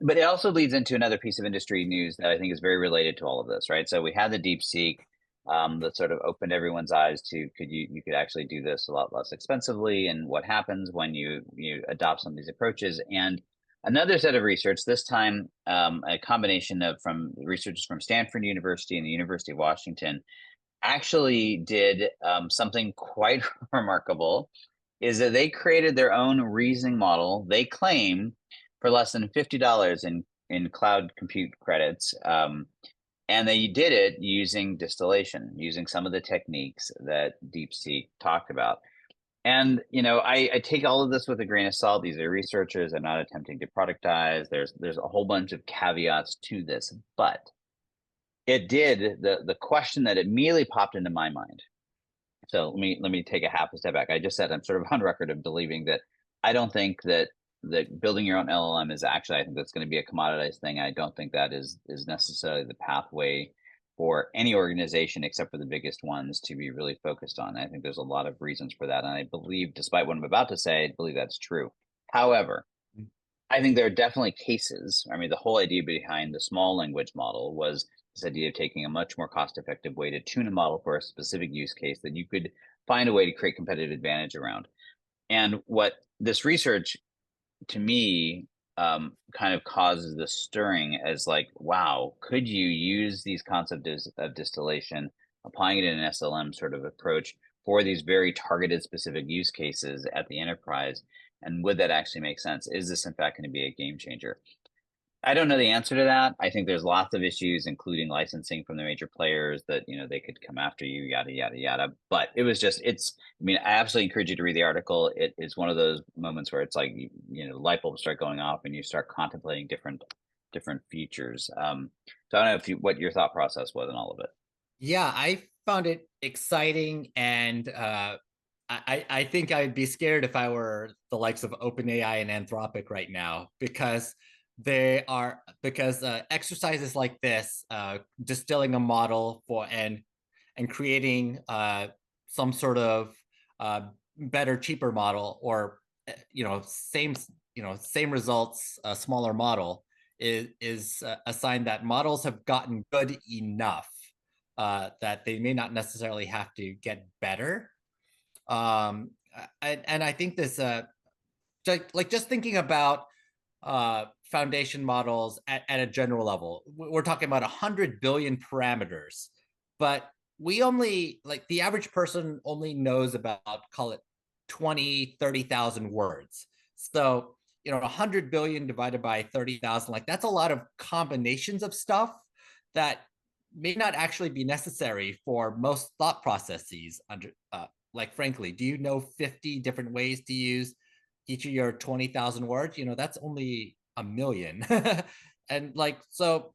But it also leads into another piece of industry news that I think is very related to all of this, right? So we had the DeepSeek that sort of opened everyone's eyes to you could actually do this a lot less expensively, and what happens when you adopt some of these approaches. And another set of research, this time a combination of from researchers from Stanford University and the University of Washington, actually did something quite remarkable, is that they created their own reasoning model. They claim for less than $50 in cloud compute credits, and they did it using distillation, using some of the techniques that DeepSeek talked about. And I take all of this with a grain of salt. These are researchers. I'm not attempting to productize. There's a whole bunch of caveats to this, but it did the question that immediately popped into my mind. So let me take a half a step back. I just said I'm sort of on record of believing that I don't think that building your own LLM is actually, I think that's going to be a commoditized thing. I don't think that is necessarily the pathway for any organization except for the biggest ones to be really focused on. I think there's a lot of reasons for that. And I believe, despite what I'm about to say, I believe that's true. However, I think there are definitely cases. I mean, the whole idea behind the small language model was this idea of taking a much more cost-effective way to tune a model for a specific use case that you could find a way to create competitive advantage around. And what this research, to me, kind of causes the stirring as like, wow, could you use these concepts of distillation, applying it in an SLM sort of approach for these very targeted specific use cases at the enterprise? And would that actually make sense? Is this in fact going to be a game changer? I don't know the answer to that. I think there's lots of issues, including licensing from the major players that, they could come after you, yada, yada, yada. But it was just, I mean, I absolutely encourage you to read the article. It is one of those moments where it's like, light bulbs start going off and you start contemplating different futures. So I don't know what your thought process was in all of it. Yeah, I found it exciting, and I think I'd be scared if I were the likes of OpenAI and Anthropic right now, because exercises like this, distilling a model for and creating some sort of better, cheaper model, or same results, a smaller model, is a sign that models have gotten good enough that they may not necessarily have to get better. And I think this, just thinking about foundation models at a general level, we're talking about 100 billion parameters, but we only, like, the average person only knows about, call it 20, 30,000 words. So 100 billion divided by 30,000, like, that's a lot of combinations of stuff that may not actually be necessary for most thought processes. Like, frankly, do you know 50 different ways to use each of your 20,000 words? That's only a million. And like, so,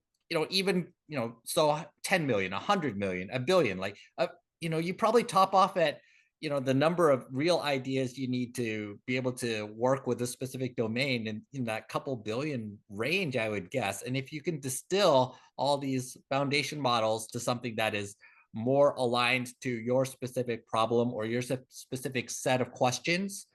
even, so 10 million, 100 million, a billion, like, you probably top off at, the number of real ideas you need to be able to work with a specific domain in that couple billion range, I would guess. And if you can distill all these foundation models to something that is more aligned to your specific problem or your specific set of questions,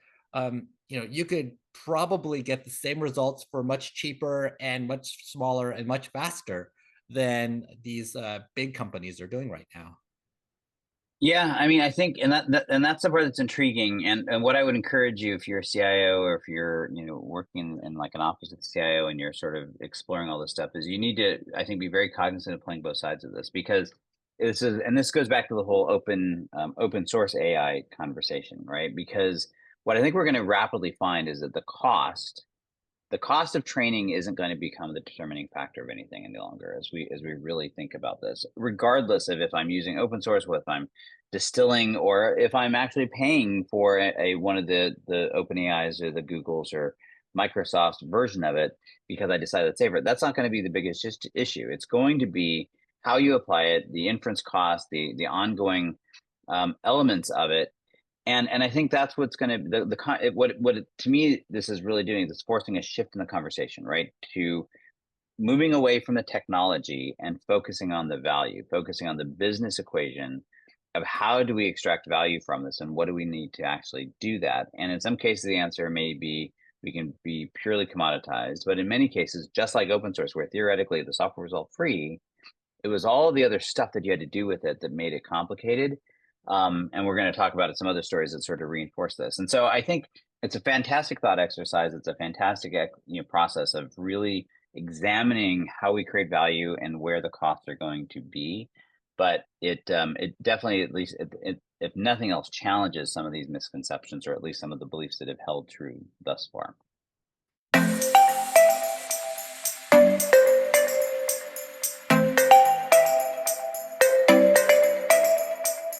you could probably get the same results for much cheaper and much smaller and much faster than these big companies are doing right now. Yeah, I mean, I think, and that's the part that's intriguing. And what I would encourage you, if you're a CIO or if you're, working in like an office with the CIO and you're sort of exploring all this stuff, is you need to, I think, be very cognizant of playing both sides of this, because this goes back to the whole open source AI conversation, right? Because what I think we're going to rapidly find is that the cost of training isn't going to become the determining factor of anything any longer, as we really think about this, regardless of if I'm using open source, or if I'm distilling, or if I'm actually paying for a one of the OpenAI's or the Google's or Microsoft's version of it because I decided it's safer. That's not going to be the biggest issue. It's going to be how you apply it, the inference cost, the ongoing elements of it. And I think that's what's going to what to me this is really doing is forcing a shift in the conversation, right? To moving away from the technology and focusing on the value, focusing on the business equation of how do we extract value from this and what do we need to actually do that. And in some cases, the answer may be we can be purely commoditized. But in many cases, just like open source, where theoretically the software was all free, it was all the other stuff that you had to do with it that made it complicated. And we're going to talk about some other stories that sort of reinforce this. And so I think it's a fantastic thought exercise. It's a fantastic process of really examining how we create value and where the costs are going to be. But it definitely, at least if nothing else, challenges some of these misconceptions, or at least some of the beliefs that have held true thus far.